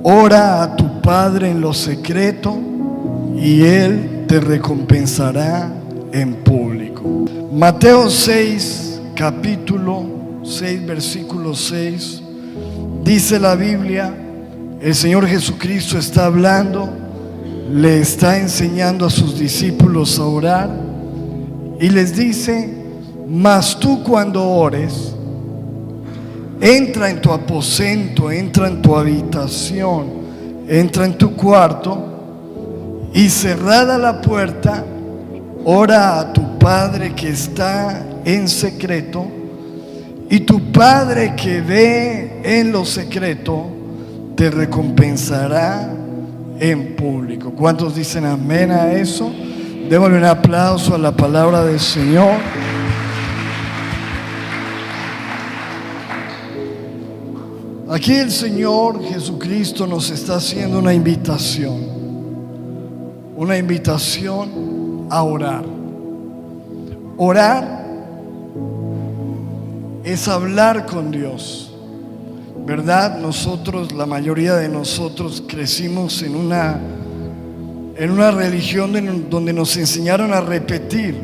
ora a tu Padre en lo secreto y Él te recompensará en público. Mateo 6, capítulo 6, versículo 6, dice la Biblia, el Señor Jesucristo está hablando, le está enseñando a sus discípulos a orar y les dice: mas tú cuando ores, entra en tu aposento, entra en tu habitación, entra en tu cuarto y cerrada la puerta, ora a tu Padre que está en secreto, y tu Padre que ve en lo secreto te recompensará en público. ¿Cuántos dicen amén a eso? Démosle un aplauso a la palabra del Señor. Aquí el Señor Jesucristo nos está haciendo una invitación a orar. Orar es hablar con Dios, ¿verdad? Nosotros, la mayoría de nosotros crecimos en una religión donde nos enseñaron a repetir,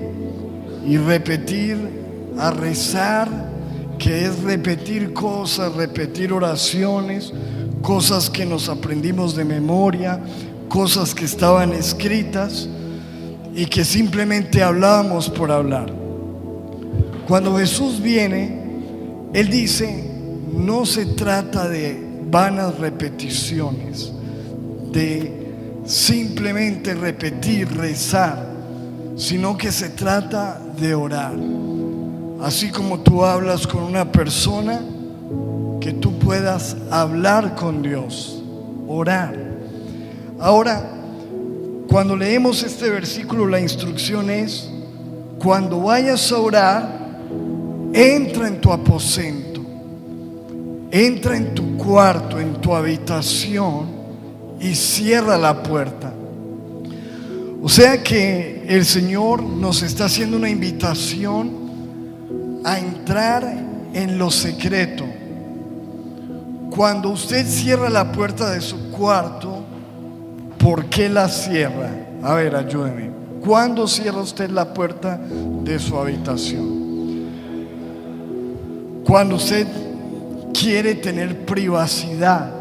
a rezar, que es repetir cosas, repetir oraciones, cosas que nos aprendimos de memoria, cosas que estaban escritas y que simplemente hablábamos por hablar. Cuando Jesús viene, Él dice: no se trata de vanas repeticiones, de simplemente repetir, rezar, sino que se trata de orar. Así como tú hablas con una persona, que tú puedas hablar con Dios, orar. Ahora, cuando leemos este versículo, la instrucción es: cuando vayas a orar, entra en tu aposento, entra en tu cuarto, en tu habitación y cierra la puerta. O sea que el Señor nos está haciendo una invitación a entrar en lo secreto. Cuando usted cierra la puerta de su cuarto, ¿por qué la cierra? A ver, ayúdeme. ¿Cuándo cierra usted la puerta de su habitación? Cuando usted quiere tener privacidad,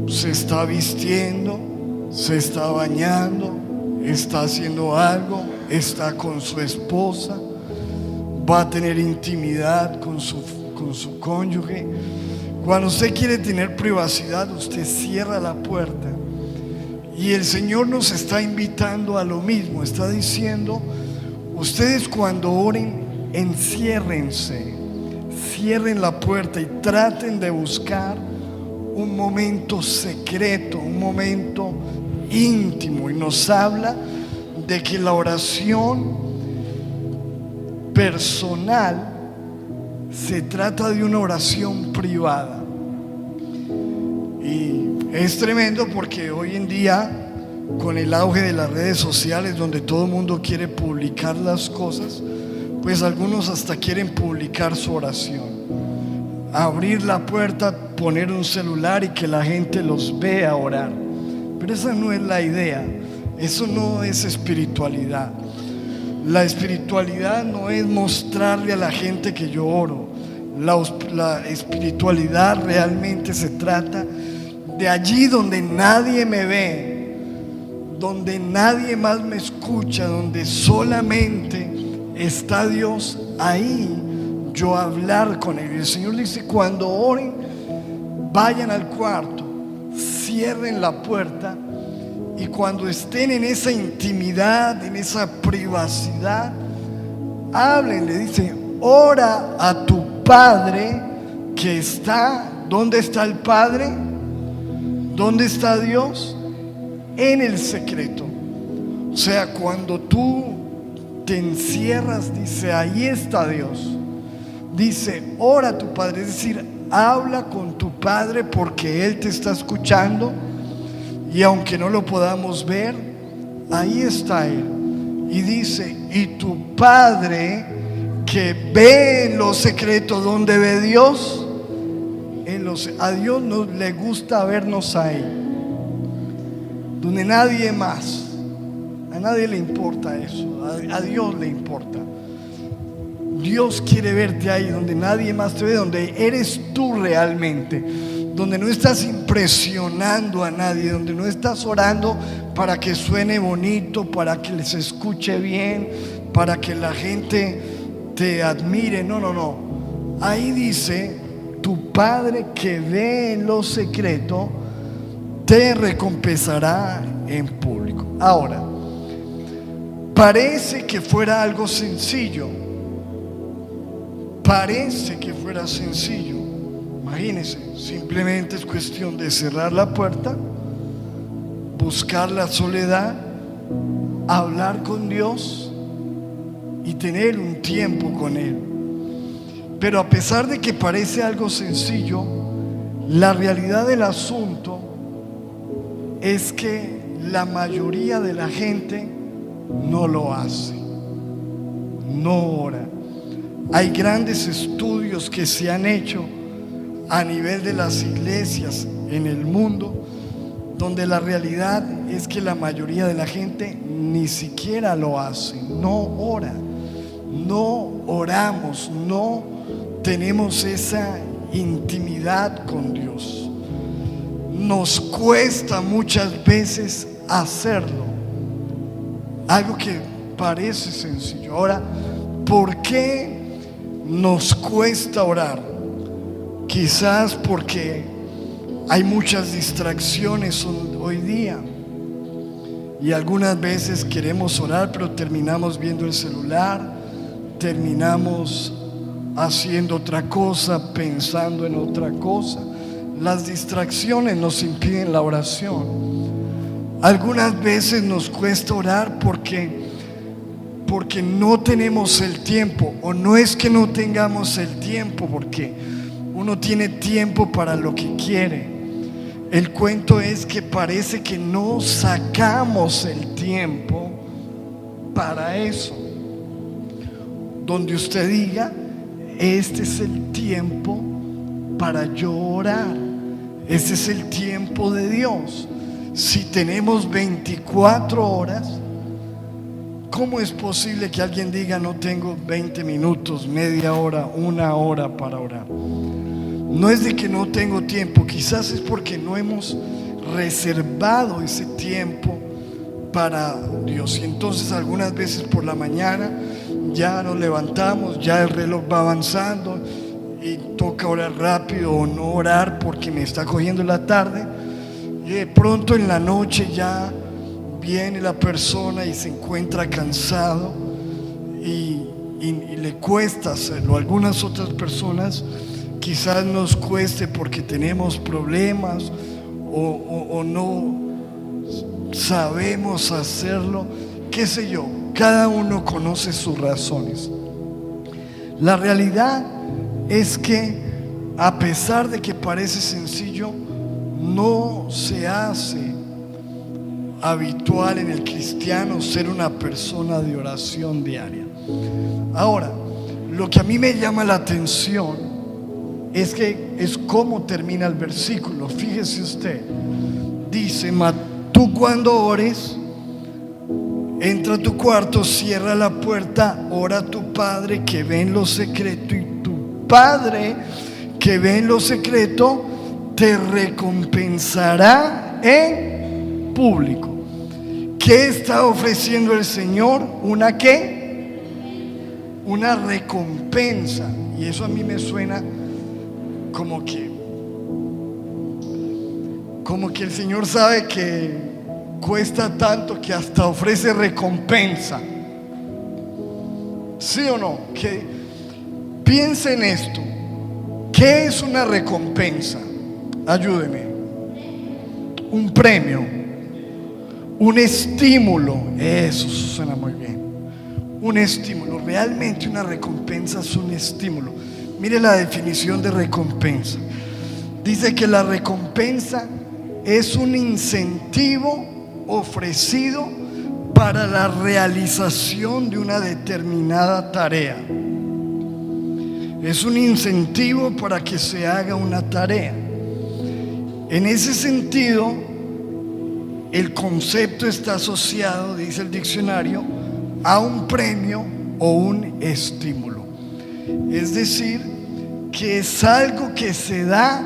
se está vistiendo, se está bañando, está haciendo algo, está con su esposa, va a tener intimidad con su cónyuge. Cuando usted quiere tener privacidad, usted cierra la puerta. Y el Señor nos está invitando a lo mismo. Está diciendo: ustedes cuando oren, enciérrense, cierren la puerta y traten de buscar un momento secreto, un momento íntimo. Y nos habla de que la oración personal se trata de una oración privada. Y es tremendo porque hoy en día, con el auge de las redes sociales, donde todo el mundo quiere publicar las cosas, pues algunos hasta quieren publicar su oración, abrir la puerta, poner un celular y que la gente los vea orar. Pero esa no es la idea. Eso no es espiritualidad. La espiritualidad no es mostrarle a la gente que yo oro. La espiritualidad realmente se trata de allí donde nadie me ve, donde nadie más me escucha, donde solamente está Dios, ahí yo hablar con Él. El Señor dice: cuando oren, vayan al cuarto, cierren la puerta, y cuando estén en esa intimidad, en esa privacidad, hablen. Le dice: ora a tu Padre que está. ¿Dónde está el Padre? ¿Dónde está Dios? En el secreto. O sea, cuando tú te encierras, dice, ahí está Dios. Dice: ora a tu Padre, es decir, habla con tu Padre porque Él te está escuchando. Y aunque no lo podamos ver, ahí está Él. Y dice: y tu Padre que ve en lo secreto, ¿dónde ve Dios? a Dios le gusta vernos ahí, donde nadie más. A nadie le importa eso, a Dios le importa. Dios quiere verte ahí donde nadie más te ve, donde eres tú realmente, donde no estás impresionando a nadie, donde no estás orando para que suene bonito, para que les escuche bien, para que la gente te admire. No. Ahí dice: tu Padre que ve en lo secreto te recompensará en público. Ahora, parece que fuera algo sencillo. Parece que fuera sencillo. Imagínense, simplemente es cuestión de cerrar la puerta, buscar la soledad, hablar con Dios y tener un tiempo con Él. Pero a pesar de que parece algo sencillo, la realidad del asunto es que la mayoría de la gente no lo hace, no ora. Hay grandes estudios que se han hecho a nivel de las iglesias en el mundo, donde la realidad es que la mayoría de la gente ni siquiera lo hace, no ora, no oramos, no tenemos esa intimidad con Dios. Nos cuesta muchas veces hacerlo, algo que parece sencillo. Ahora, ¿por qué nos cuesta orar? Quizás porque hay muchas distracciones hoy día, y algunas veces queremos orar pero terminamos viendo el celular, terminamos haciendo otra cosa, pensando en otra cosa. Las distracciones nos impiden la oración. Algunas veces nos cuesta orar porque no tenemos el tiempo, o no es que no tengamos el tiempo, porque uno tiene tiempo para lo que quiere. El cuento es que parece que no sacamos el tiempo para eso. Donde usted diga: este es el tiempo para yo orar, este es el tiempo de Dios. Si tenemos 24 horas, ¿cómo es posible que alguien diga: no tengo 20 minutos, media hora, una hora para orar? No es de que no tengo tiempo, quizás es porque no hemos reservado ese tiempo para Dios. Y entonces algunas veces por la mañana ya nos levantamos, ya el reloj va avanzando y toca orar rápido o no orar porque me está cogiendo la tarde, y de pronto en la noche ya viene la persona y se encuentra cansado y le cuesta hacerlo. Algunas otras personas quizás nos cueste porque tenemos problemas o no sabemos hacerlo, qué sé yo. Cada uno conoce sus razones. La realidad es que a pesar de que parece sencillo, no se hace habitual en el cristiano ser una persona de oración diaria. Ahora, lo que a mí me llama la atención es cómo termina el versículo. Fíjese usted, dice: tú cuando ores, entra a tu cuarto, cierra la puerta, ora a tu Padre que ve en lo secreto, y tu Padre que ve en lo secreto te recompensará en público. ¿Qué está ofreciendo el Señor? ¿Una qué? Una recompensa. Y eso a mí me suena como que el Señor sabe que cuesta tanto que hasta ofrece recompensa. ¿Sí o no? Que piense en esto. ¿Qué es una recompensa? Ayúdeme. Un premio, un estímulo. Eso suena muy bien. Un estímulo. Realmente una recompensa es un estímulo. Mire la definición de recompensa. Dice que la recompensa es un incentivo ofrecido para la realización de una determinada tarea. es un incentivo para que se haga una tarea. En ese sentido, el concepto está asociado, dice el diccionario, a un premio o un estímulo. Es decir, que es algo que se da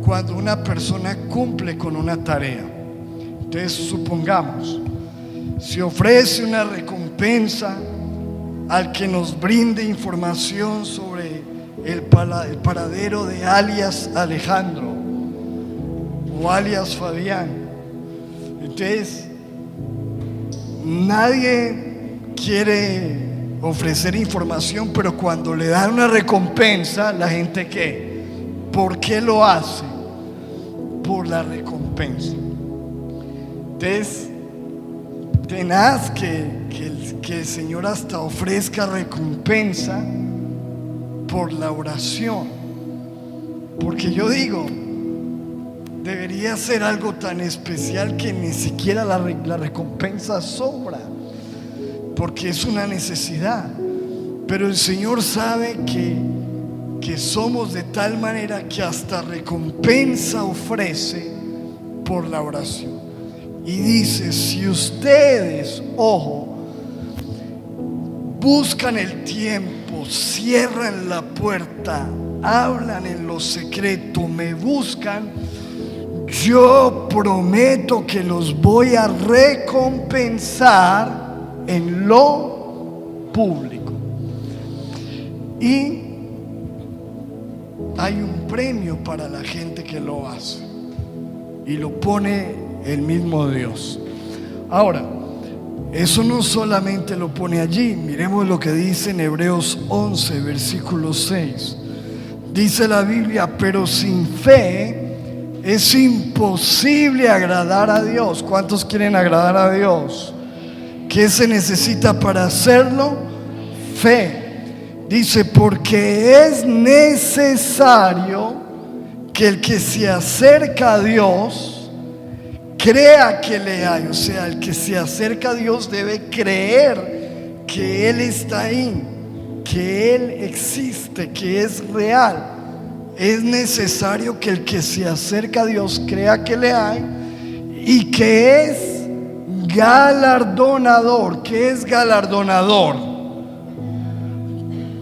cuando una persona cumple con una tarea. Entonces, supongamos, se ofrece una recompensa al que nos brinde información sobre el paradero de alias Alejandro o alias Fabián. Entonces, nadie quiere ofrecer información, pero cuando le dan una recompensa, la gente ¿qué? ¿Por qué lo hace? Por la recompensa. Entonces, tenaz que el Señor hasta ofrezca recompensa por la oración, porque yo digo, debería ser algo tan especial que ni siquiera la recompensa sobra, porque es una necesidad. Pero el Señor sabe que somos de tal manera que hasta recompensa ofrece por la oración. Y dice, si ustedes, ojo, buscan el tiempo, cierran la puerta, hablan en lo secreto, me buscan, yo prometo que los voy a recompensar en lo público. Y hay un premio para la gente que lo hace, y lo pone el mismo Dios. Ahora, eso no solamente lo pone allí. Miremos lo que dice en Hebreos 11, versículo 6. Dice la Biblia, pero sin fe es imposible agradar a Dios. ¿Cuántos quieren agradar a Dios? ¿Qué se necesita para hacerlo? Fe. Dice, porque es necesario que el que se acerca a Dios crea que le hay. O sea, el que se acerca a Dios debe creer que Él está ahí, que Él existe, que es real. Es necesario que el que se acerca a Dios crea que le hay y que es galardonador. ¿Qué es galardonador?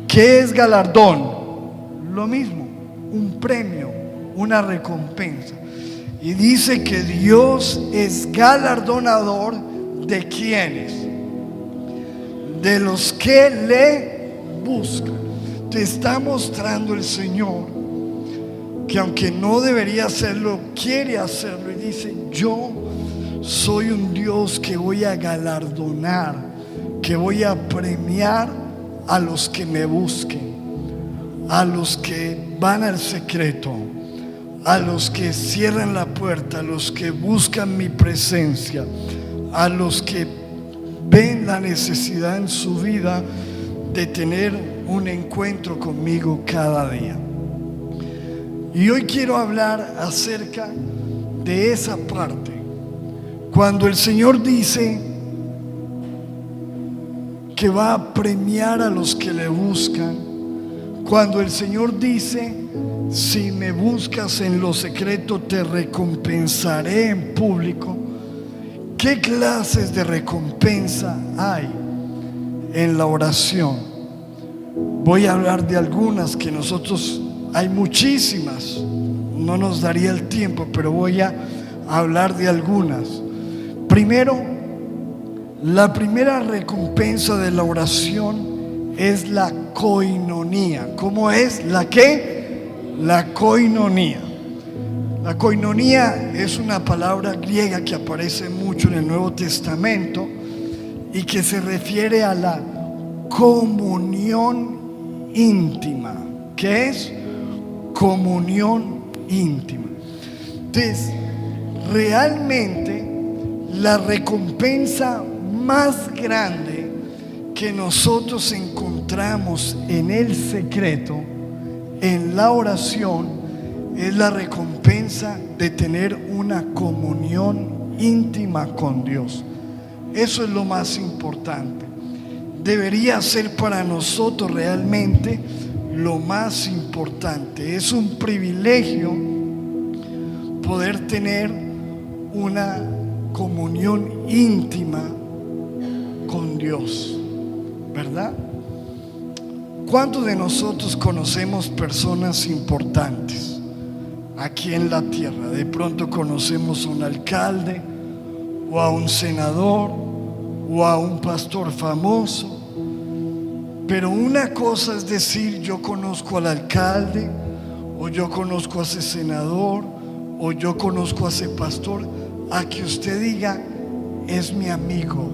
¿Qué es galardón? Lo mismo, un premio, una recompensa. Y dice que Dios es galardonador de quienes, de los que le buscan. Te está mostrando el Señor que aunque no debería hacerlo, quiere hacerlo. Y dice, yo soy un Dios que voy a galardonar, que voy a premiar a los que me busquen, a los que van al secreto, a los que cierran la puerta, a los que buscan mi presencia, a los que ven la necesidad en su vida de tener un encuentro conmigo cada día. Y hoy quiero hablar acerca de esa parte. Cuando el Señor dice que va a premiar a los que le buscan, cuando el Señor dice, si me buscas en lo secreto te recompensaré en público, ¿qué clases de recompensa hay en la oración? Voy a hablar de algunas que nosotros, hay muchísimas, no nos daría el tiempo, pero voy a hablar de algunas. Primero, la primera recompensa de la oración es la koinonía. ¿Cómo es? ¿La qué? La koinonía. La koinonía es una palabra griega que aparece mucho en el Nuevo Testamento y que se refiere a la comunión íntima. ¿Qué es? Comunión íntima. Entonces, realmente la recompensa más grande que nosotros encontramos en el secreto, en la oración, es la recompensa de tener una comunión íntima con Dios. Eso es lo más importante. Debería ser para nosotros realmente lo más importante. Es un privilegio poder tener una comunión íntima con Dios, ¿verdad? ¿Cuántos de nosotros conocemos personas importantes aquí en la tierra? De pronto conocemos a un alcalde, o a un senador, o a un pastor famoso. Pero una cosa es decir, yo conozco al alcalde, o yo conozco a ese senador, o yo conozco a ese pastor, a que usted diga, es mi amigo,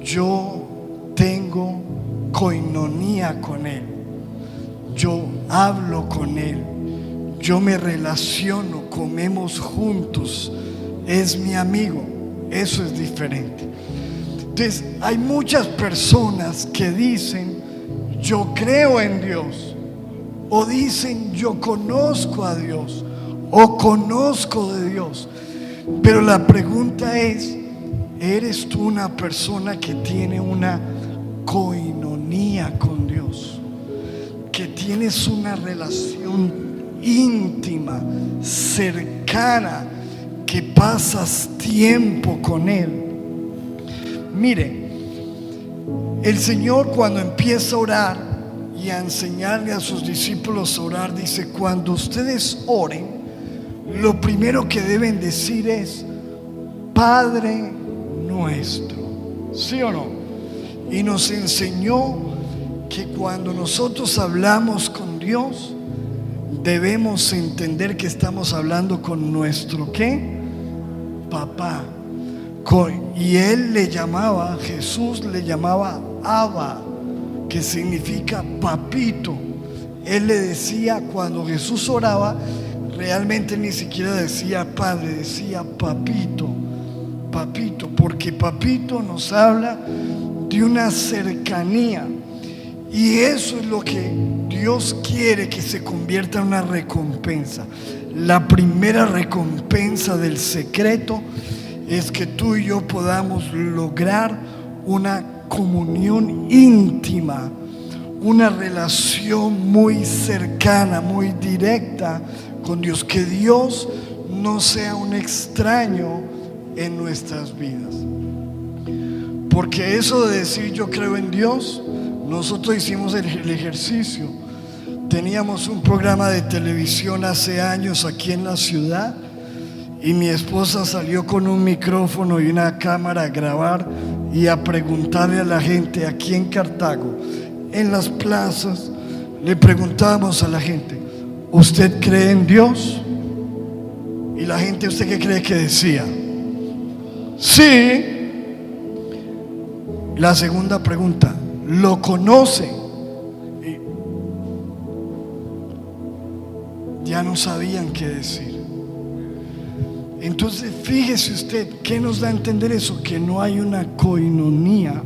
yo tengo coinonía con él, yo hablo con él, yo me relaciono, comemos juntos, es mi amigo. Eso es diferente. Entonces hay muchas personas que dicen, yo creo en Dios, o dicen, yo conozco a Dios, o conozco de Dios. Pero la pregunta es, ¿eres tú una persona que tiene una coinonía con Dios? Que tienes una relación íntima, cercana, que pasas tiempo con Él. Mire, el Señor cuando empieza a orar y a enseñarle a sus discípulos a orar, dice, cuando ustedes oren, lo primero que deben decir es, Padre nuestro. ¿Sí o no? Y nos enseñó que cuando nosotros hablamos con Dios, debemos entender que estamos hablando con nuestro ¿qué? Papá. Y él le llamaba, Jesús le llamaba Abba, que significa papito. Él le decía, cuando Jesús oraba, realmente ni siquiera decía padre, decía papito, papito, porque papito nos habla de una cercanía. Y eso es lo que Dios quiere que se convierta en una recompensa. La primera recompensa del secreto es que tú y yo podamos lograr una comunión íntima, una relación muy cercana, muy directa con Dios. Que Dios no sea un extraño en nuestras vidas. Porque eso de decir yo creo en Dios, nosotros hicimos el ejercicio. Teníamos un programa de televisión hace años aquí en la ciudad, y mi esposa salió con un micrófono y una cámara a grabar y a preguntarle a la gente aquí en Cartago, en las plazas, le preguntábamos a la gente, ¿usted cree en Dios? Y la gente, ¿usted qué cree que decía? Sí. La segunda pregunta, ¿lo conoce? Ya no sabían qué decir. Entonces fíjese usted, ¿qué nos da a entender eso? Que no hay una coinonía,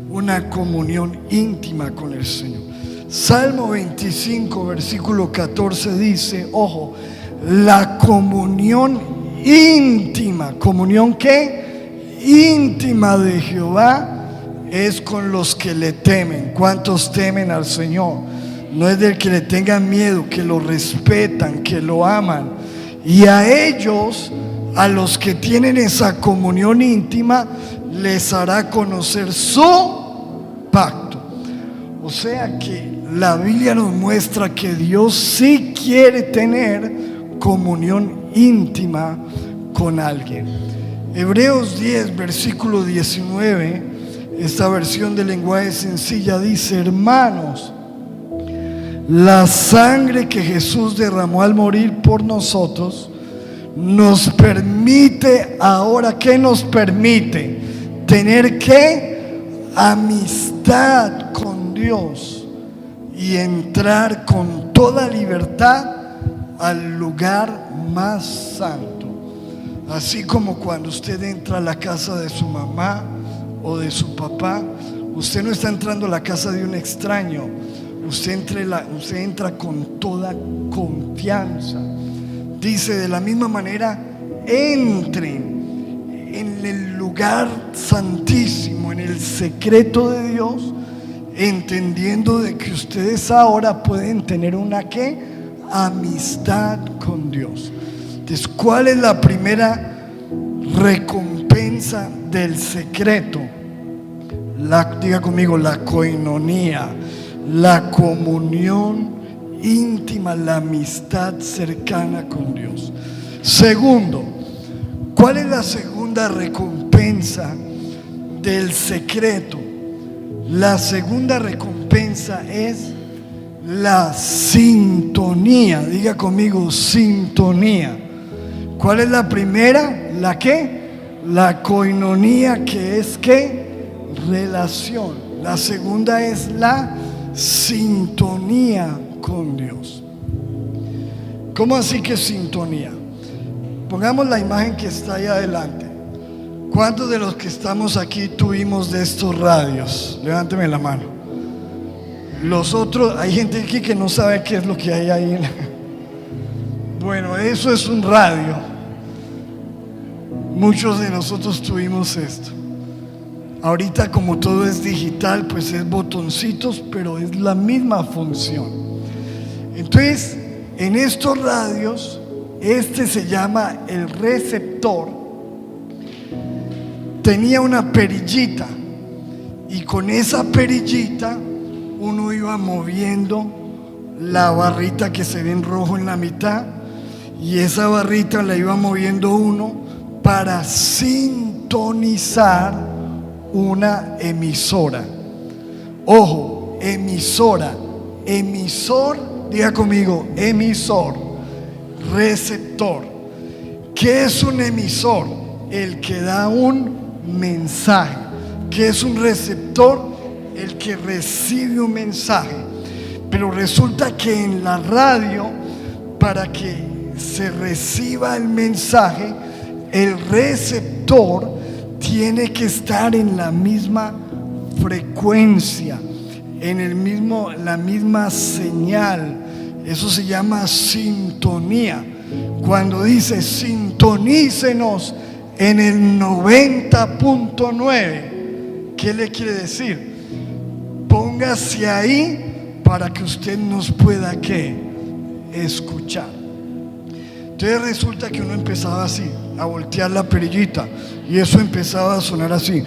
una comunión íntima con el Señor. Salmo 25, versículo 14 dice, ojo, la comunión íntima, ¿comunión qué? Íntima de Jehová es con los que le temen. ¿Cuántos temen al Señor? No es del que le tengan miedo, que lo respetan, que lo aman. Y a ellos, a los que tienen esa comunión íntima, les hará conocer su pacto. O sea que la Biblia nos muestra que Dios sí quiere tener comunión íntima con alguien. Hebreos 10, versículo 19, esta versión de lenguaje sencilla dice, hermanos, la sangre que Jesús derramó al morir por nosotros nos permite ahora, ¿qué nos permite? Tener ¿qué? Amistad con Dios y entrar con toda libertad al lugar más santo. Así como cuando usted entra a la casa de su mamá o de su papá, usted no está entrando a la casa de un extraño, usted entra con toda confianza. Dice, de la misma manera, entren en el lugar santísimo, en el secreto de Dios, entendiendo de que ustedes ahora pueden tener una ¿qué? Amistad con Dios. Entonces, ¿cuál es la primera recompensa del secreto? Diga conmigo, la koinonía, la comunión íntima, la amistad cercana con Dios. Segundo, ¿cuál es la segunda recompensa del secreto? La segunda recompensa es la sintonía. Diga conmigo, sintonía. ¿Cuál es la primera? ¿La qué? La koinonía, que es ¿qué? Relación. La segunda es la sintonía con Dios. ¿Cómo así que sintonía? Pongamos la imagen que está ahí adelante. ¿Cuántos de los que estamos aquí tuvimos de estos radios? Levánteme la mano. Los otros, hay gente aquí que no sabe qué es lo que hay ahí. Bueno, eso es un radio. Muchos de nosotros tuvimos esto. Ahorita, como todo es digital, pues es botoncitos, pero es la misma función. Entonces, en estos radios, este se llama el receptor. Tenía una perillita, y con esa perillita uno iba moviendo la barrita que se ve en rojo en la mitad, y esa barrita la iba moviendo uno para sintonizar una emisora. Ojo, emisora, emisor, diga conmigo, emisor, receptor. ¿Qué es un emisor? El que da un mensaje. ¿Qué es un receptor? El que recibe un mensaje. Pero resulta que en la radio, para que se reciba el mensaje, el receptor tiene que estar en la misma frecuencia, la misma señal. Eso se llama sintonía. Cuando dice sintonícenos en el 90.9, ¿qué le quiere decir? Póngase ahí para que usted nos pueda ¿qué? Escuchar. Entonces resulta que uno empezaba así, a voltear la perillita, y eso empezaba a sonar así.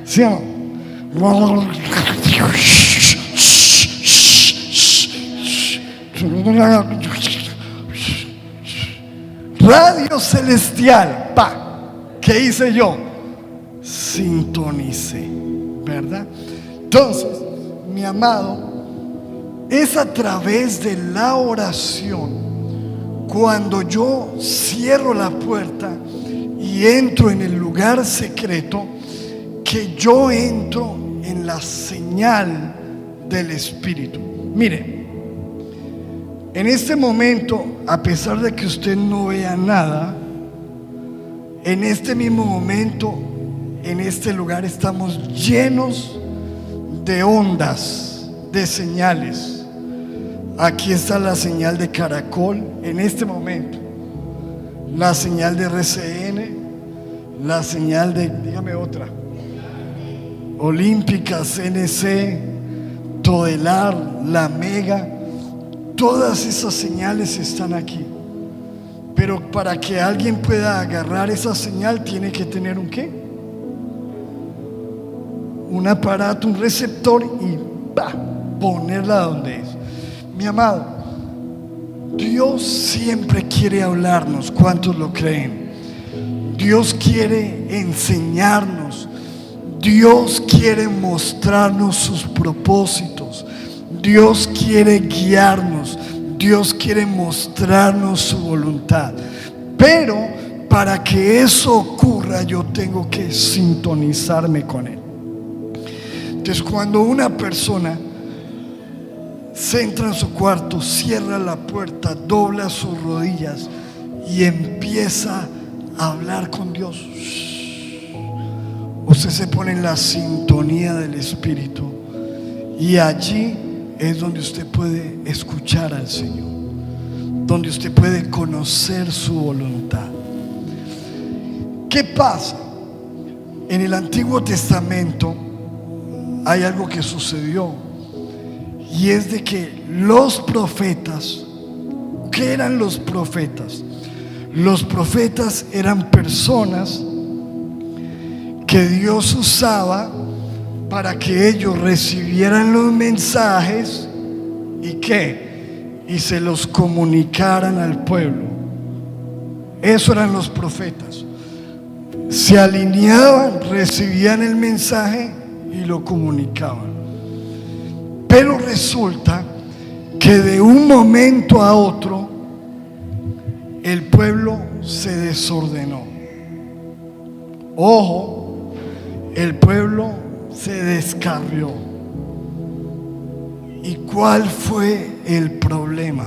¿Sí o no? Radio celestial, ¿qué hice yo? Sintonicé, ¿verdad? Entonces, mi amado, es a través de la oración, cuando yo cierro la puerta y entro en el lugar secreto, que yo entro en la señal del Espíritu. Mire, en este momento, a pesar de que usted no vea nada, en este mismo momento, en este lugar estamos llenos de ondas, de señales. Aquí está la señal de Caracol en este momento, la señal de RCN, la señal de, dígame otra, Olímpica, CNC, Todelar, La Mega. Todas esas señales están aquí. Pero para que alguien pueda agarrar esa señal, tiene que tener un ¿qué? Un aparato, un receptor, y ponerla donde es. Mi amado, Dios siempre quiere hablarnos. ¿Cuántos lo creen? Dios quiere enseñarnos. Dios quiere mostrarnos sus propósitos. Dios quiere guiarnos. Dios quiere mostrarnos su voluntad. Pero para que eso ocurra, yo tengo que sintonizarme con Él. Entonces, cuando una persona se entra en su cuarto, cierra la puerta, dobla sus rodillas y empieza a hablar con Dios, usted se pone en la sintonía del Espíritu, y allí es donde usted puede escuchar al Señor, donde usted puede conocer su voluntad. ¿Qué pasa? En el Antiguo Testamento hay algo que sucedió, y es de que los profetas, ¿qué eran los profetas? Los profetas eran personas que Dios usaba para que ellos recibieran los mensajes y ¿qué? Y se los comunicaran al pueblo. Eso eran los profetas. Se alineaban, recibían el mensaje y lo comunicaban. Pero resulta que de un momento a otro el pueblo se desordenó. Ojo, el pueblo se descarrió. ¿Y cuál fue el problema?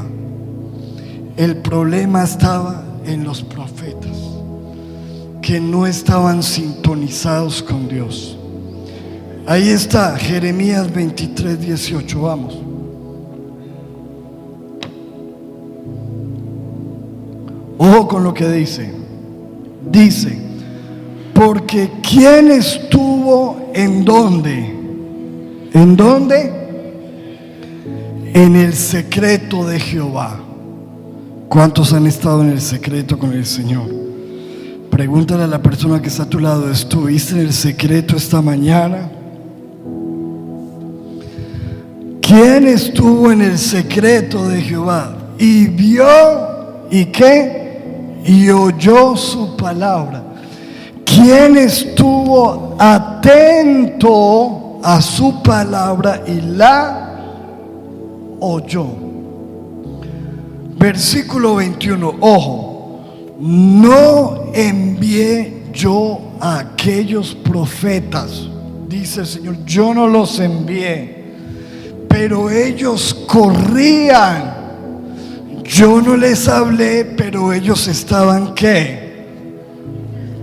El problema estaba en los profetas, que no estaban sintonizados con Dios. Ahí está Jeremías 23:18, vamos. Ojo con lo que dice. Dice, porque ¿quién estuvo en dónde? ¿En dónde? En el secreto de Jehová. ¿Cuántos han estado en el secreto con el Señor? Pregúntale a la persona que está a tu lado, ¿estuviste en el secreto esta mañana? ¿Quién estuvo en el secreto de Jehová y vio y qué? Y oyó su palabra? ¿Quién estuvo atento a su palabra y la oyó? Versículo 21, ojo, no envié yo a aquellos profetas, dice el Señor, yo no los envié, pero ellos corrían. Yo no les hablé, pero ellos estaban ¿qué?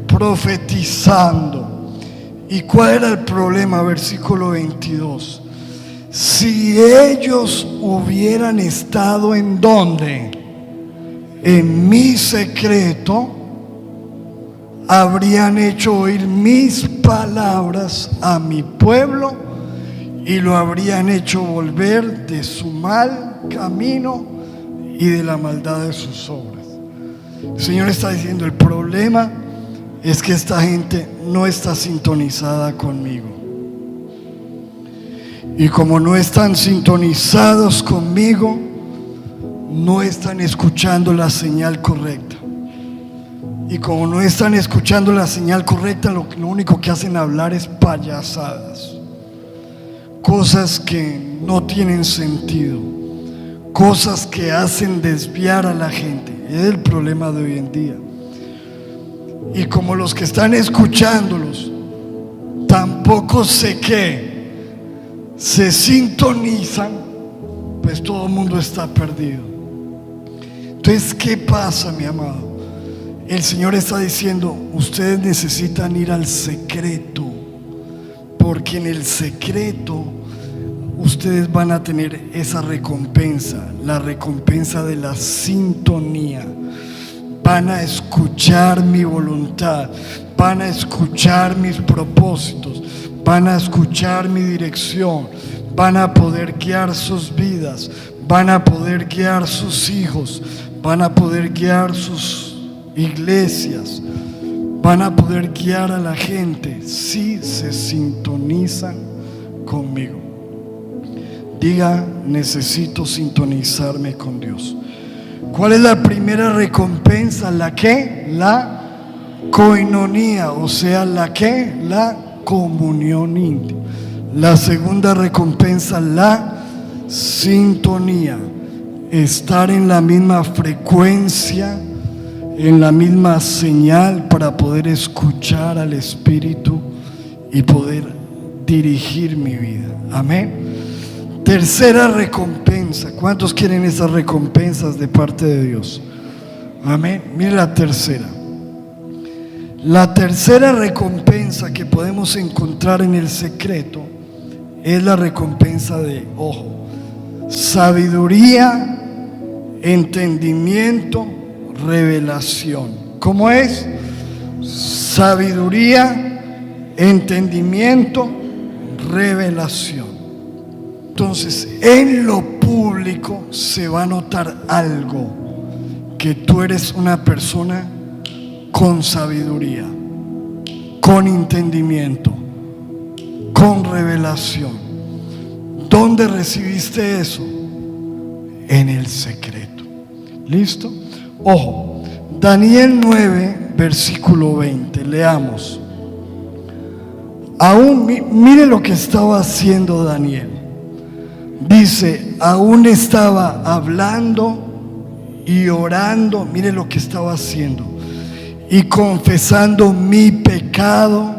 Profetizando. ¿Y cuál era el problema? Versículo 22. Si ellos hubieran estado en ¿dónde? En mi secreto, habrían hecho oír mis palabras a mi pueblo y lo habrían hecho volver de su mal camino y de la maldad de sus obras. El Señor está diciendo, el problema es que esta gente no está sintonizada conmigo. Y como no están sintonizados conmigo, no están escuchando la señal correcta. Y como no están escuchando la señal correcta, lo único que hacen hablar es payasadas, cosas que no tienen sentido, cosas que hacen desviar a la gente. Es el problema de hoy en día. Y como los que están escuchándolos tampoco sé qué se sintonizan, pues todo el mundo está perdido. Entonces, ¿qué pasa, mi amado? El Señor está diciendo, ustedes necesitan ir al secreto, porque en el secreto ustedes van a tener esa recompensa, la recompensa de la sintonía. Van a escuchar mi voluntad, van a escuchar mis propósitos, van a escuchar mi dirección, van a poder guiar sus vidas, van a poder guiar sus hijos, van a poder guiar sus iglesias, van a poder guiar a la gente si se sintonizan conmigo. Diga, necesito sintonizarme con Dios. ¿Cuál es la primera recompensa? ¿La qué? La coinonía, o sea, ¿la qué? La comunión íntima. La segunda recompensa, la sintonía, estar en la misma frecuencia, en la misma señal para poder escuchar al Espíritu y poder dirigir mi vida. Amén. Tercera recompensa. ¿Cuántos quieren esas recompensas de parte de Dios? Amén. Mire la tercera. La tercera recompensa que podemos encontrar en el secreto es la recompensa de, ojo, sabiduría, entendimiento, revelación. ¿Cómo es? Sabiduría, entendimiento, revelación. Entonces, en lo público se va a notar algo, que tú eres una persona con sabiduría, con entendimiento, con revelación. ¿Dónde recibiste eso? En el secreto. ¿Listo? Ojo, Daniel 9, versículo 20, leamos. Mire lo que estaba haciendo Daniel. Dice, aún estaba hablando y orando, mire lo que estaba haciendo, y confesando mi pecado.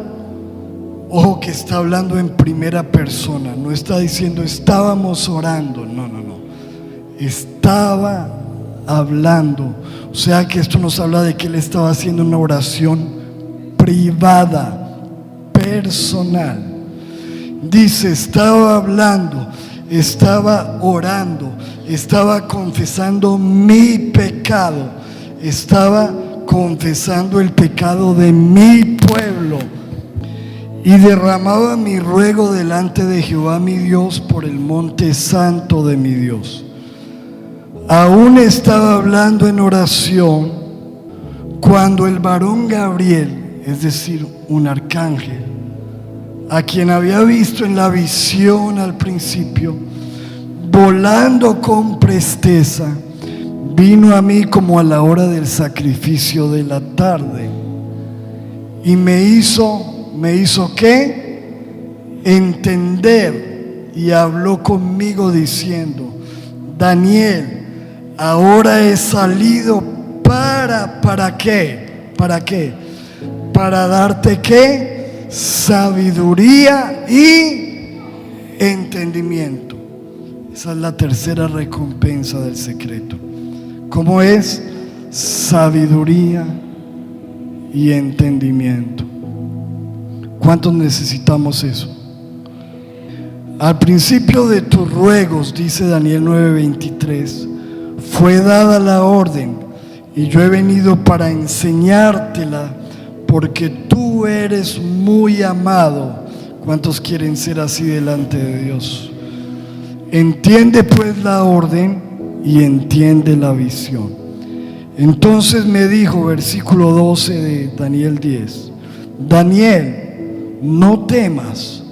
Ojo que está hablando en primera persona, no está diciendo estábamos orando, no, estaba hablando. O sea que esto nos habla de que él estaba haciendo una oración privada, personal. Dice, estaba hablando, estaba orando, estaba confesando mi pecado, estaba confesando el pecado de mi pueblo, y derramaba mi ruego delante de Jehová mi Dios por el monte santo de mi Dios. Aún estaba hablando en oración cuando el varón Gabriel, es decir, un arcángel, a quien había visto en la visión al principio, volando con presteza, vino a mí como a la hora del sacrificio de la tarde, y me hizo ¿qué? Entender, y habló conmigo diciendo, Daniel, ahora he salido ¿para qué? ¿Para qué? Para darte ¿qué? Sabiduría y entendimiento. Esa es la tercera recompensa del secreto. ¿Cómo es? Sabiduría y entendimiento. ¿Cuántos necesitamos eso? Al principio de tus ruegos, dice Daniel 9:23, fue dada la orden, y yo he venido para enseñártela, porque tú eres muy amado. ¿Cuántos quieren ser así delante de Dios? Entiende pues la orden y entiende la visión. Entonces me dijo, versículo 12 de Daniel 10, Daniel, no temas,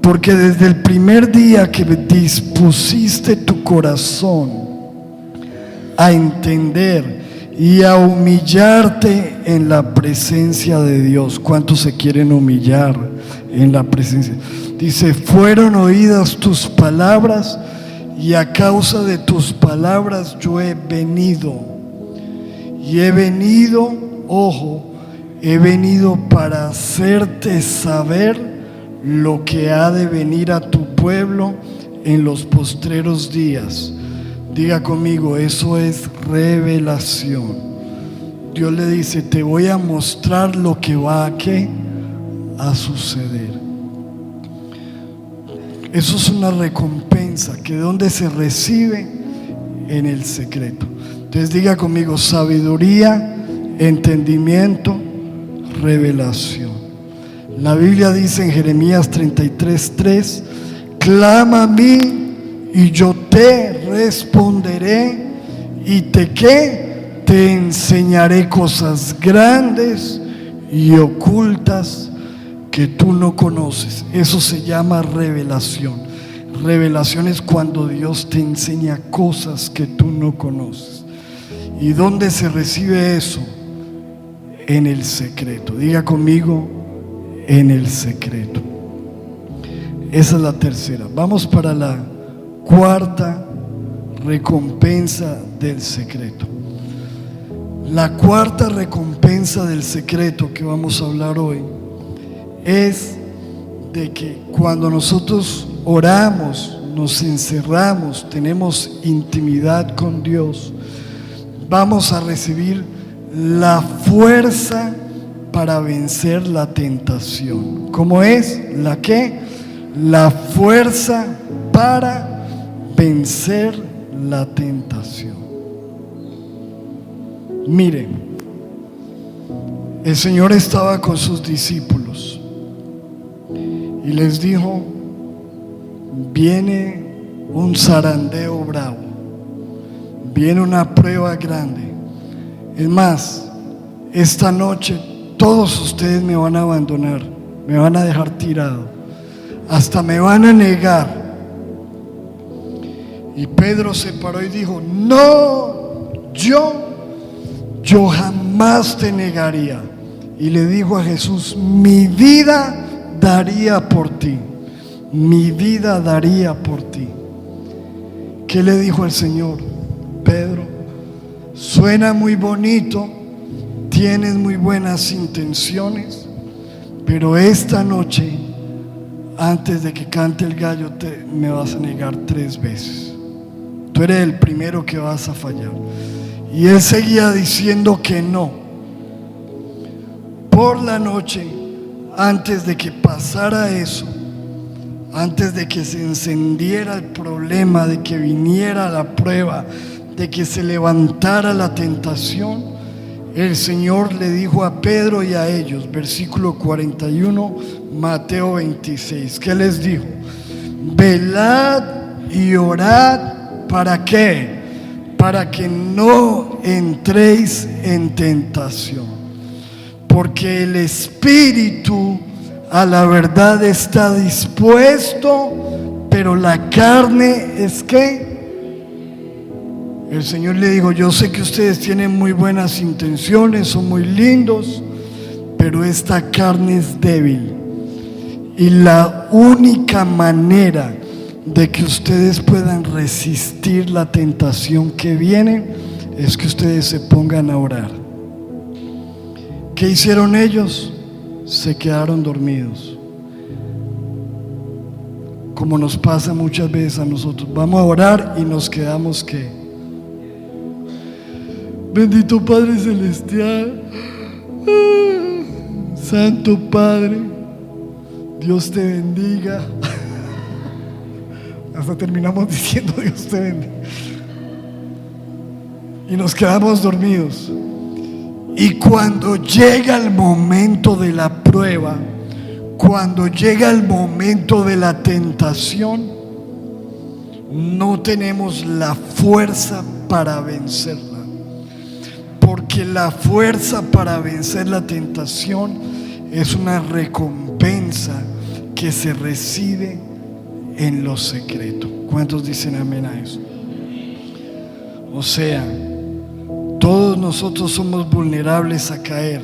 porque desde el primer día que dispusiste tu corazón a entender y a humillarte en la presencia de Dios. ¿Cuántos se quieren humillar en la presencia? Dice, fueron oídas tus palabras, y a causa de tus palabras yo he venido. Y he venido, ojo, he venido para hacerte saber lo que ha de venir a tu pueblo en los postreros días. Diga conmigo, eso es revelación. Dios le dice, te voy a mostrar lo que va a suceder. Eso es una recompensa que donde se recibe en el secreto. Entonces diga conmigo, sabiduría, entendimiento, revelación. La Biblia dice en Jeremías 33:3, clama a mí y yo te responderé y te enseñaré cosas grandes y ocultas que tú no conoces. Eso se llama revelación. Revelación es cuando Dios te enseña cosas que tú no conoces. ¿Y dónde se recibe eso? En el secreto. Diga conmigo, en el secreto. Esa es la tercera. Vamos para la cuarta recompensa del secreto. La cuarta recompensa del secreto que vamos a hablar hoy es de que cuando nosotros oramos, nos encerramos, tenemos intimidad con Dios, vamos a recibir la fuerza para vencer la tentación. ¿Cómo es? ¿La qué? La fuerza para vencer la tentación. Miren, el Señor estaba con sus discípulos y les dijo: viene un zarandeo bravo, viene una prueba grande. Es más, esta noche todos ustedes me van a abandonar, me van a dejar tirado, hasta me van a negar. Y Pedro se paró y dijo: no, yo jamás te negaría. Y le dijo a Jesús: mi vida daría por ti, mi vida daría por ti. ¿Qué le dijo el Señor? Pedro, suena muy bonito, tienes muy buenas intenciones, pero esta noche, antes de que cante el gallo, me vas a negar 3 veces. Tú eres el primero que vas a fallar. Y él seguía diciendo que no. Por la noche, antes de que pasara eso, antes de que se encendiera el problema, de que viniera la prueba, de que se levantara la tentación, el Señor le dijo a Pedro y a ellos, versículo 41, Mateo 26, ¿qué les dijo? Velad y orad, ¿para qué? Para que no entréis en tentación. Porque el espíritu a la verdad está dispuesto, pero la carne es ¿qué? El Señor le dijo: yo sé que ustedes tienen muy buenas intenciones, son muy lindos, pero esta carne es débil. Y la única manera de que ustedes puedan resistir la tentación que viene es que ustedes se pongan a orar. ¿Qué hicieron ellos? Se quedaron dormidos. Como nos pasa muchas veces a nosotros, vamos a orar y nos quedamos ¿qué? Bendito Padre Celestial, Santo Padre, Dios te bendiga. Hasta terminamos diciendo Dios te bendiga. Y nos quedamos dormidos. Y cuando llega el momento de la prueba, cuando llega el momento de la tentación, no tenemos la fuerza para vencerla. Porque la fuerza para vencer la tentación es una recompensa que se recibe en lo secreto. ¿Cuántos dicen amén a eso? O sea, todos nosotros somos vulnerables a caer,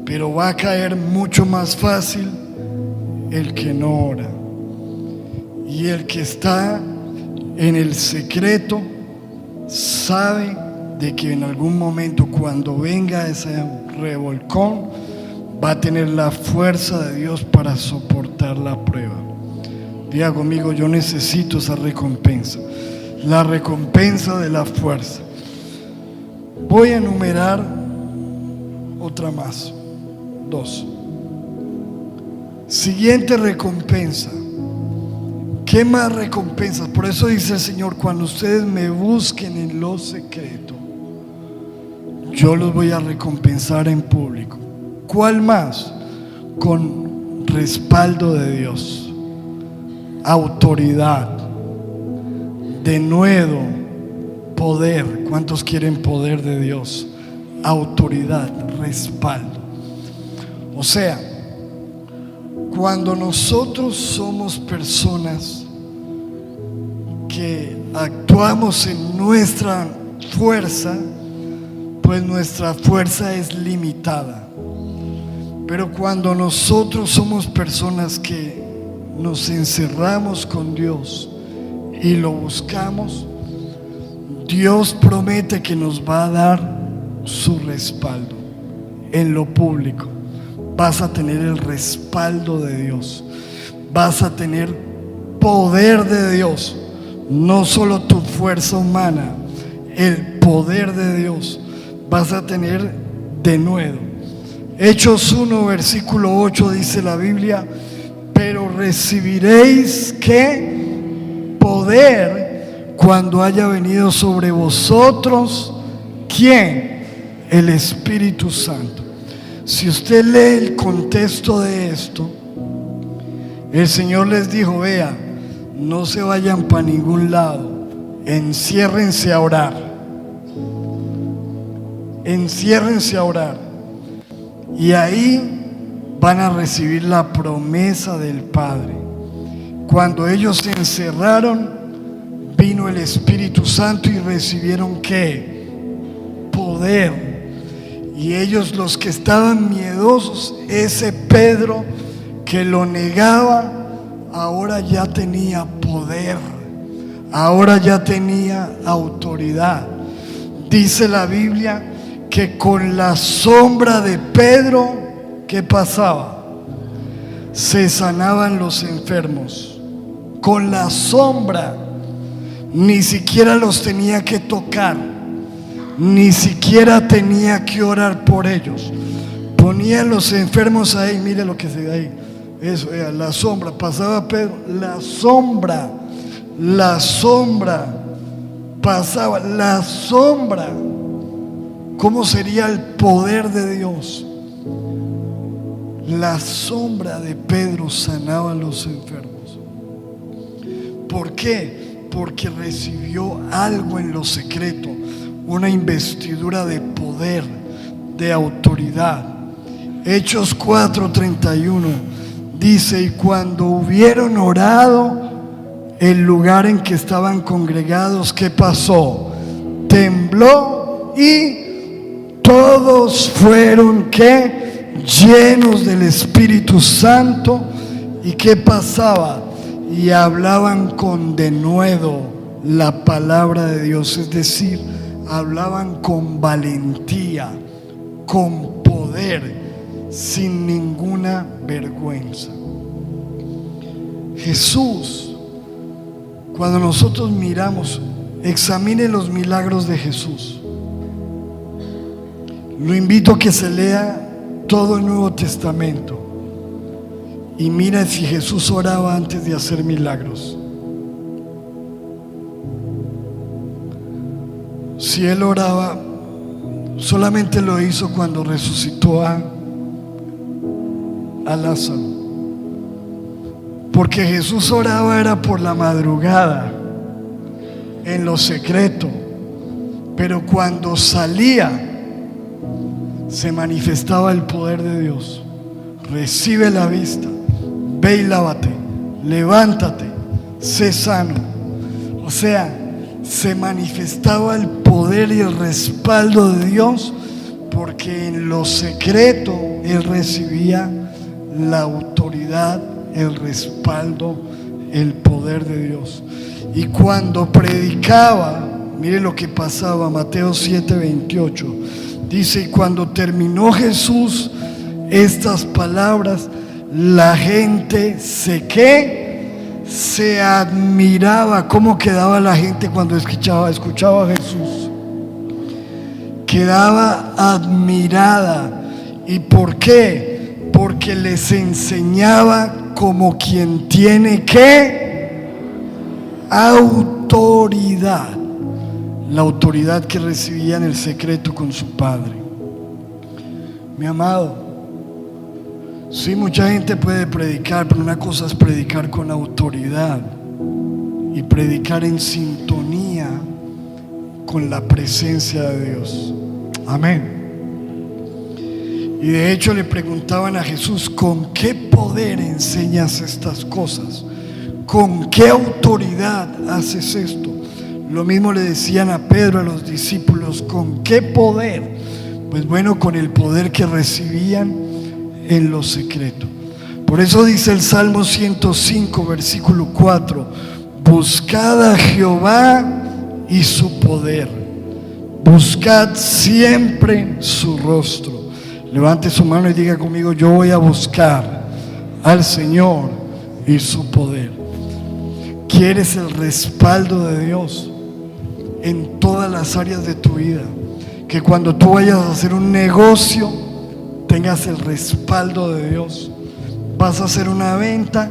pero va a caer mucho más fácil el que no ora. Y el que está en el secreto sabe de que en algún momento, cuando venga ese revolcón, va a tener la fuerza de Dios para soportar la prueba. Diga conmigo: yo necesito esa recompensa, la recompensa de la fuerza. Voy a enumerar otra más, 2. Siguiente recompensa. ¿Qué más recompensas? Por eso dice el Señor: cuando ustedes me busquen en lo secreto, yo los voy a recompensar en público. ¿Cuál más? Con respaldo de Dios, autoridad, denuedo, poder. ¿Cuántos quieren poder de Dios? Autoridad, respaldo. O sea, cuando nosotros somos personas que actuamos en nuestra fuerza, pues nuestra fuerza es limitada. Pero cuando nosotros somos personas que nos encerramos con Dios y lo buscamos, Dios promete que nos va a dar su respaldo en lo público. Vas a tener el respaldo de Dios, vas a tener poder de Dios, no solo tu fuerza humana, el poder de Dios vas a tener de nuevo. Hechos 1 versículo 8 dice la Biblia: pero recibiréis ¿qué? Poder cuando haya venido sobre vosotros ¿quién? El Espíritu Santo. Si usted lee el contexto de esto, El Señor les dijo: vea, no se vayan para ningún lado, enciérrense a orar. Enciérrense a orar. Y ahí van a recibir la promesa del Padre. Cuando ellos se encerraron, vino el Espíritu Santo y recibieron ¿qué? Poder. Y ellos, los que estaban miedosos, ese Pedro que lo negaba, ahora ya tenía poder, ahora ya tenía autoridad. Dice la Biblia que con la sombra de Pedro, ¿qué pasaba? Se sanaban los enfermos. Con la sombra, ni siquiera los tenía que tocar, ni siquiera tenía que orar por ellos. Ponía a los enfermos ahí, mire lo que se ve ahí. Eso era la sombra. Pasaba Pedro, la sombra pasaba, la sombra. ¿Cómo sería el poder de Dios? La sombra de Pedro sanaba a los enfermos. ¿Por qué? Porque recibió algo en lo secreto, una investidura de poder, de autoridad. Hechos 4:31 dice: y cuando hubieron orado, el lugar en que estaban congregados, ¿qué pasó? Tembló y todos fueron ¿qué? Llenos del Espíritu Santo. ¿Y qué pasaba? Y hablaban con denuedo la palabra de Dios, es decir, hablaban con valentía, con poder, sin ninguna vergüenza. Jesús, cuando nosotros miramos, examine los milagros de Jesús. Lo invito a que se lea todo el Nuevo Testamento y mira si Jesús oraba antes de hacer milagros. Si Él oraba, solamente lo hizo cuando resucitó a Lázaro. Porque Jesús oraba era por la madrugada, en lo secreto, pero cuando salía se manifestaba el poder de Dios. Recibe la vista, ve y lávate, levántate, sé sano. O sea, se manifestaba el poder y el respaldo de Dios, porque en lo secreto Él recibía la autoridad, el respaldo, el poder de Dios. Y cuando predicaba, mire lo que pasaba. Mateo 7:28 dice: y cuando terminó Jesús estas palabras, la gente se admiraba. ¿Cómo quedaba la gente cuando escuchaba a Jesús? Quedaba admirada. ¿Y por qué? Porque les enseñaba como quien tiene autoridad, la autoridad que recibía en el secreto con su Padre. Mi amado, sí, mucha gente puede predicar, pero una cosa es predicar con autoridad y predicar en sintonía con la presencia de Dios. Amén. Y de hecho le preguntaban a Jesús: ¿con qué poder enseñas estas cosas? ¿Con qué autoridad haces esto? Lo mismo le decían a Pedro, a los discípulos: ¿con qué poder? Pues bueno, con el poder que recibían en lo secreto. Por eso dice el Salmo 105, versículo 4: buscad a Jehová y su poder, buscad siempre su rostro. Levante su mano y diga conmigo: yo voy a buscar al Señor y su poder. ¿Quieres el respaldo de Dios en todas las áreas de tu vida? Que cuando tú vayas a hacer un negocio tengas el respaldo de Dios. Vas a hacer una venta,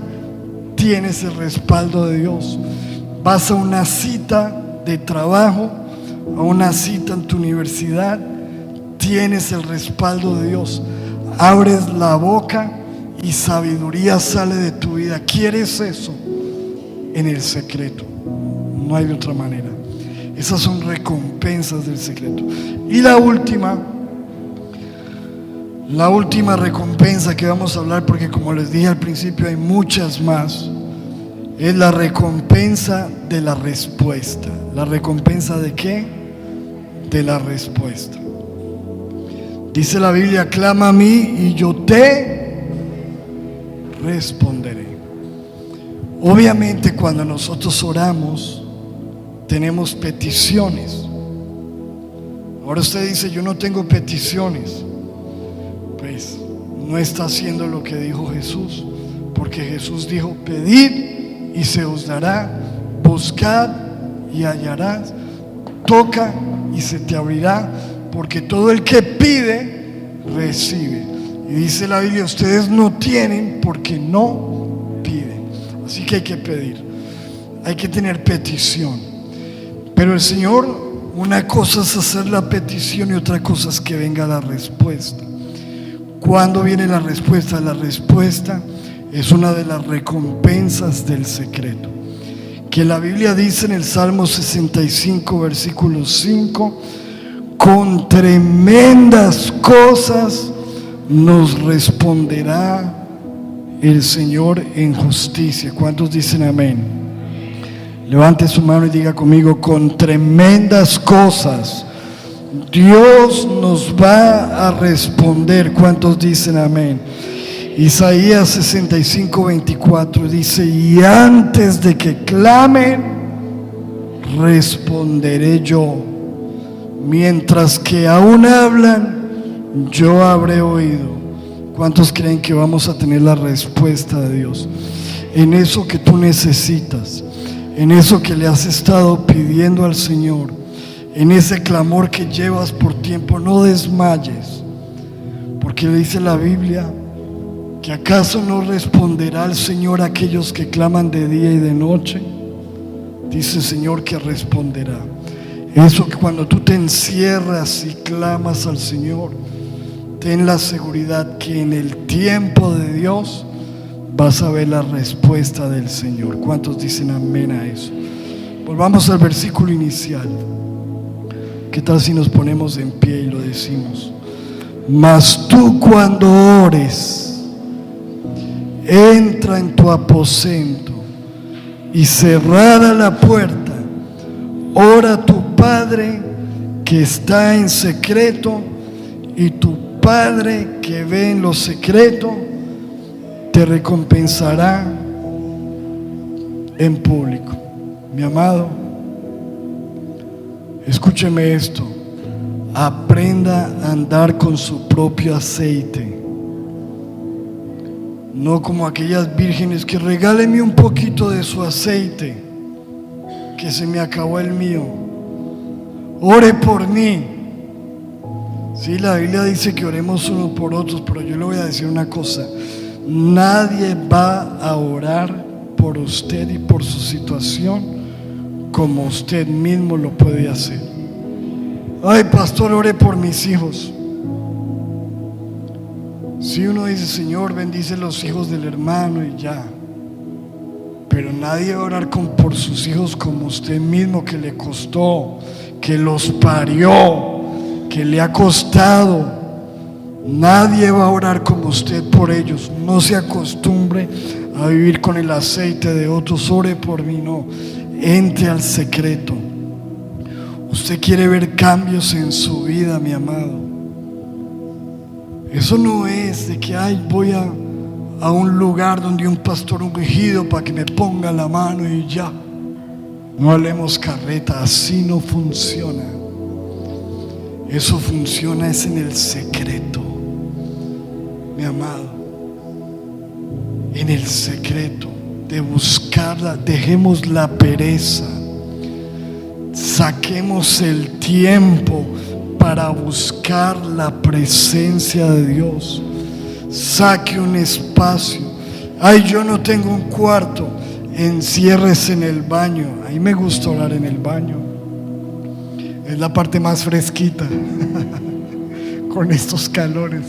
tienes el respaldo de Dios. Vas a una cita de trabajo, a una cita en tu universidad, tienes el respaldo de Dios. Abres la boca y sabiduría sale de tu vida. ¿Quieres eso? En el secreto. No hay de otra manera. Esas son recompensas del secreto. Y la última recompensa que vamos a hablar, porque como les dije al principio hay muchas más, es la recompensa de la respuesta. ¿La recompensa de qué? De la respuesta. Dice la Biblia: clama a mí y yo te responderé. Obviamente cuando nosotros oramos tenemos peticiones. Ahora usted dice: yo no tengo peticiones. Pues no está haciendo lo que dijo Jesús, porque Jesús dijo: pedid y se os dará, buscad y hallarás, toca y se te abrirá, porque todo el que pide recibe. Y dice la Biblia: ustedes no tienen porque no piden. Así que hay que pedir, hay que tener petición. Pero el Señor, una cosa es hacer la petición y otra cosa es que venga la respuesta. ¿Cuándo viene la respuesta? La respuesta es una de las recompensas del secreto, que la Biblia dice en el Salmo 65 versículo 5: con tremendas cosas nos responderá el Señor en justicia. ¿Cuántos dicen amén? Levante su mano y diga conmigo: con tremendas cosas Dios nos va a responder. ¿Cuántos dicen amén? Isaías 65, 24 dice: y antes de que clamen, responderé yo. Mientras que aún hablan, yo habré oído. ¿Cuántos creen que vamos a tener la respuesta de Dios en eso que tú necesitas, en eso que le has estado pidiendo al Señor, en ese clamor que llevas por tiempo? No desmayes, porque dice la Biblia que acaso no responderá el Señor a aquellos que claman de día y de noche. Dice el Señor que responderá. Eso, que cuando tú te encierras y clamas al Señor, ten la seguridad que en el tiempo de Dios vas a ver la respuesta del Señor. ¿Cuántos dicen amén a eso? Volvamos al versículo inicial. ¿Qué tal si nos ponemos en pie y lo decimos? Mas tú, cuando ores, entra en tu aposento y cerrada la puerta, ora a tu Padre que está en secreto, y tu Padre que ve en lo secreto te recompensará en público. Mi amado, escúcheme esto: aprenda a andar con su propio aceite, no como aquellas vírgenes que regáleme un poquito de su aceite, que se me acabó el mío, ore por mí. Sí, la Biblia dice que oremos unos por otros, pero yo le voy a decir una cosa: nadie va a orar por usted y por su situación como usted mismo lo puede hacer. Ay, pastor, ore por mis hijos. Si uno dice: Señor, bendice los hijos del hermano, y ya. Pero nadie va a orar por sus hijos como usted mismo, que le costó, que los parió, que le ha costado. Nadie va a orar como usted por ellos. No se acostumbre a vivir con el aceite de otros. Ore por mí, no. Entre al secreto. Usted quiere ver cambios en su vida, mi amado. Eso no es de que voy a un lugar donde un pastor ungido para que me ponga la mano y ya. No hablemos carreta, así no funciona. Eso funciona es en el secreto, mi amado. En el secreto de buscarla. Dejemos la pereza, saquemos el tiempo para buscar la presencia de Dios. Saque un espacio. Ay, yo no tengo un cuarto. Enciérrese en el baño. A mí me gusta orar en el baño. Es la parte más fresquita con estos calores.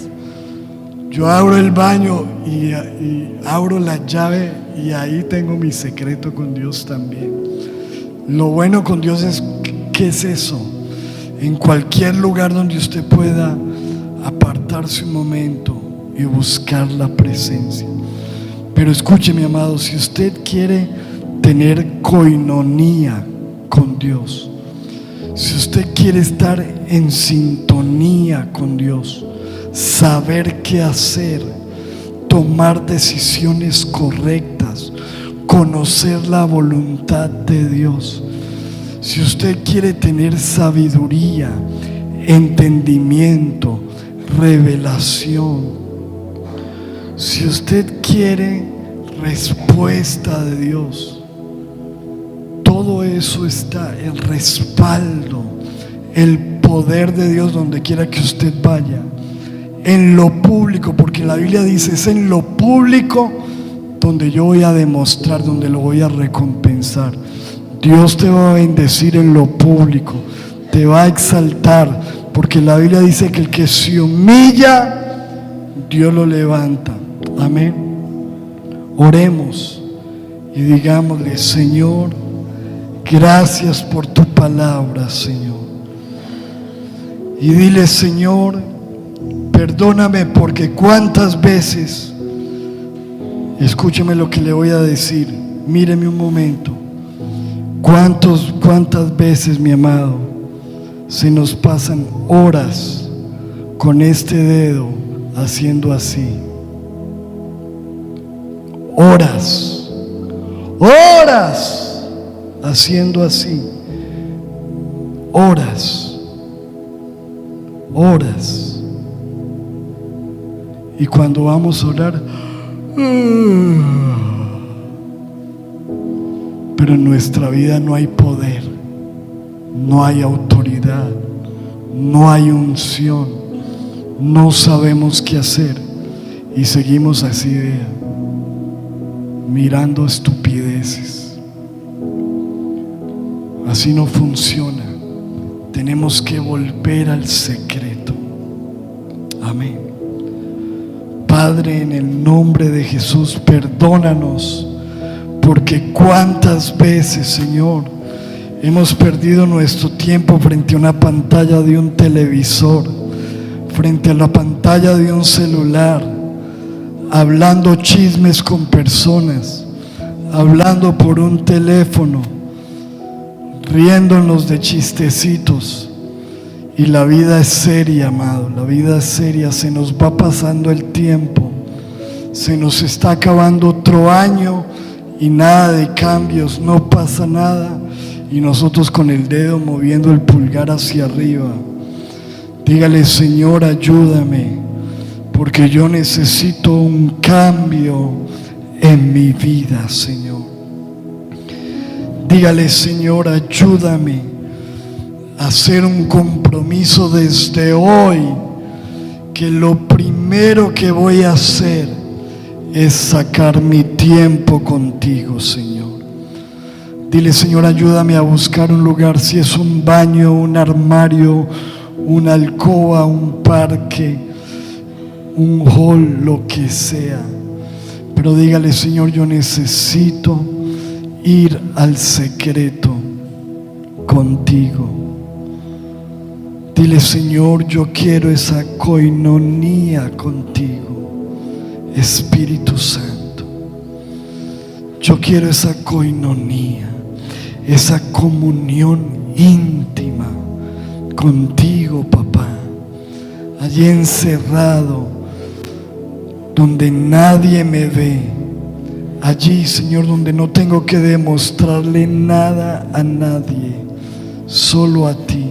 Yo abro el baño y abro la llave y ahí tengo mi secreto con Dios también. Lo bueno con Dios es, ¿qué es eso? En cualquier lugar donde usted pueda apartarse un momento y buscar la presencia. Pero escuche, mi amado, si usted quiere tener coinonía con Dios, si usted quiere estar en sintonía con Dios, saber qué hacer, tomar decisiones correctas, conocer la voluntad de Dios, si usted quiere tener sabiduría, entendimiento, revelación, si usted quiere respuesta de Dios, todo eso está, el respaldo, el poder de Dios donde quiera que usted vaya, en lo público, porque la Biblia dice, es en lo público donde yo voy a demostrar, donde lo voy a recompensar. Dios te va a bendecir en lo público, te va a exaltar, porque la Biblia dice que el que se humilla, Dios lo levanta. Amén. Oremos y digámosle: Señor, gracias por tu palabra, Señor. Y dile: Señor, perdóname, porque cuántas veces, escúcheme lo que le voy a decir, míreme un momento, cuántas veces, mi amado, se nos pasan horas con este dedo haciendo así, horas haciendo así, horas. Y cuando vamos a orar, pero en nuestra vida no hay poder, no hay autoridad, no hay unción, no sabemos qué hacer y seguimos así mirando estupideces. Así no funciona. Tenemos que volver al secreto. Amén. Padre, en el nombre de Jesús, perdónanos, porque cuántas veces, Señor, hemos perdido nuestro tiempo frente a una pantalla de un televisor, frente a la pantalla de un celular, hablando chismes con personas, hablando por un teléfono, riéndonos de chistecitos. Y la vida es seria, amado, la vida es seria. Se nos va pasando el tiempo, se nos está acabando otro año y nada de cambios, no pasa nada, y nosotros con el dedo moviendo el pulgar hacia arriba. Dígale: Señor, ayúdame, porque yo necesito un cambio en mi vida, Señor. Dígale: Señor, ayúdame a hacer un compromiso desde hoy, que lo primero que voy a hacer es sacar mi tiempo contigo, Señor. Dile: Señor, ayúdame a buscar un lugar, si es un baño, un armario, una alcoba, un parque, un hall, lo que sea. Pero dígale: Señor, yo necesito ir al secreto contigo. Dile: Señor, yo quiero esa coinonía contigo, Espíritu Santo. Yo quiero esa coinonía, esa comunión íntima contigo, papá. Allí encerrado, donde nadie me ve. Allí, Señor, donde no tengo que demostrarle nada a nadie, solo a ti.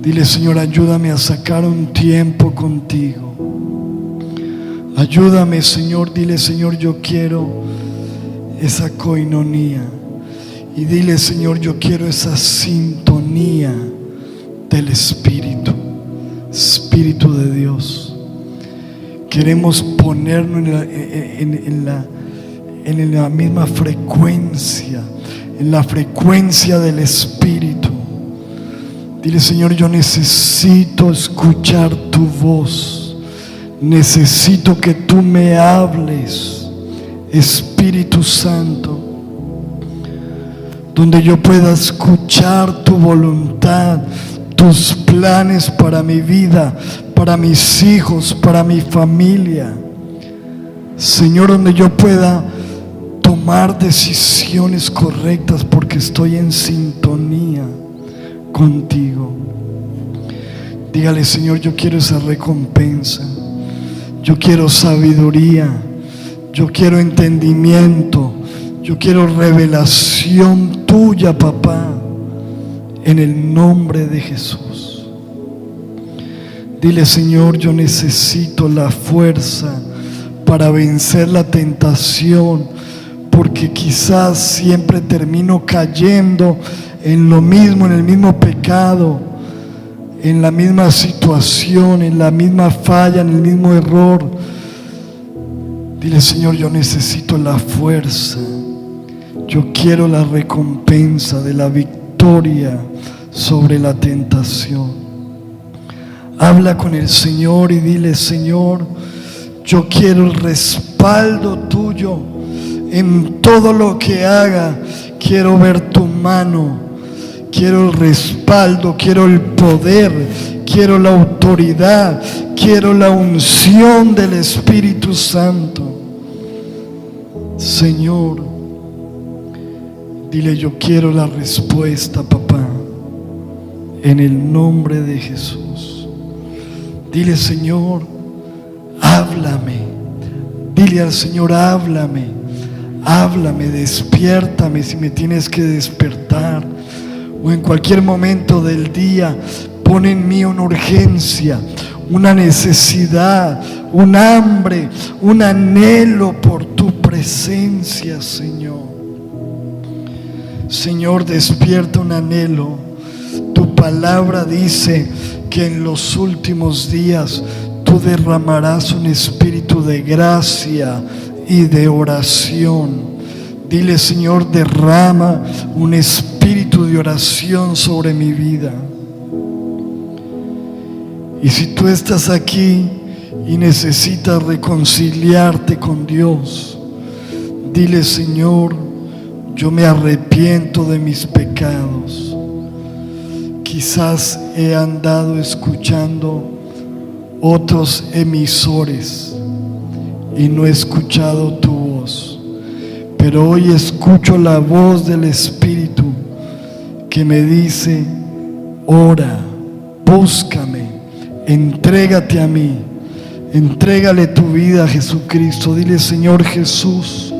Dile: Señor, ayúdame a sacar un tiempo contigo. Ayúdame, Señor. Dile: Señor, yo quiero esa coinonía. Y dile: Señor, yo quiero esa sintonía del Espíritu, Espíritu de Dios. Queremos ponernos en la misma frecuencia, en la frecuencia del Espíritu. Dile: Señor, yo necesito escuchar tu voz, Necesito que tú me hables, Espíritu Santo, donde yo pueda escuchar tu voluntad, tus planes para mi vida, para mis hijos, para mi familia. Señor, donde yo pueda tomar decisiones correctas porque estoy en sintonía contigo. Dígale: Señor, yo quiero esa recompensa, yo quiero sabiduría, yo quiero entendimiento, yo quiero revelación tuya, papá, en el nombre de Jesús. Dile: Señor, yo necesito la fuerza para vencer la tentación, porque quizás siempre termino cayendo en lo mismo, en el mismo pecado, en la misma situación, en la misma falla, en el mismo error. Dile: Señor, yo necesito la fuerza, yo quiero la recompensa de la victoria sobre la tentación. Habla con el Señor y dile: Señor, yo quiero el respaldo tuyo en todo lo que haga. Quiero ver tu mano, quiero el respaldo, quiero el poder, quiero la autoridad, quiero la unción del Espíritu Santo. Señor, dile: yo quiero la respuesta, papá, en el nombre de Jesús. Dile: Señor, háblame. Dile al Señor: háblame, háblame, despiértame si me tienes que despertar, o en cualquier momento del día. Pon en mí una urgencia, una necesidad, un hambre, un anhelo por tu presencia, Señor. Señor, despierta un anhelo. Tu palabra dice que en los últimos días tú derramarás un espíritu de gracia y de oración. Dile: Señor, derrama un espíritu de oración sobre mi vida. Y si tú estás aquí y necesitas reconciliarte con Dios, dile: Señor, yo me arrepiento de mis pecados. Quizás he andado escuchando otros emisores y no he escuchado tu voz, pero hoy escucho la voz del Espíritu que me dice: ora, búscame, entrégate a mí, entrégale tu vida a Jesucristo. Dile: Señor Jesús,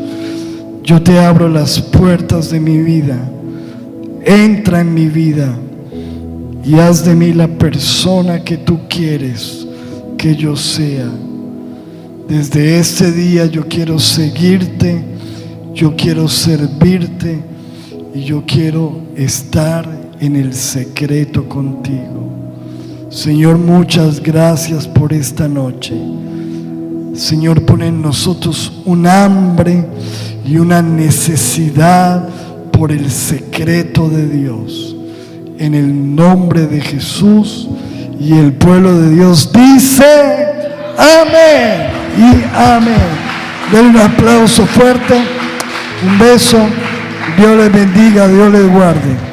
yo te abro las puertas de mi vida, entra en mi vida y haz de mí la persona que tú quieres que yo sea. Desde este día yo quiero seguirte, yo quiero servirte y yo quiero estar en el secreto contigo. Señor, muchas gracias por esta noche. Señor, pon en nosotros un hambre y una necesidad por el secreto de Dios. En el nombre de Jesús, y el pueblo de Dios dice: amén y amén. Denle un aplauso fuerte, un beso. Dios les bendiga, Dios les guarde.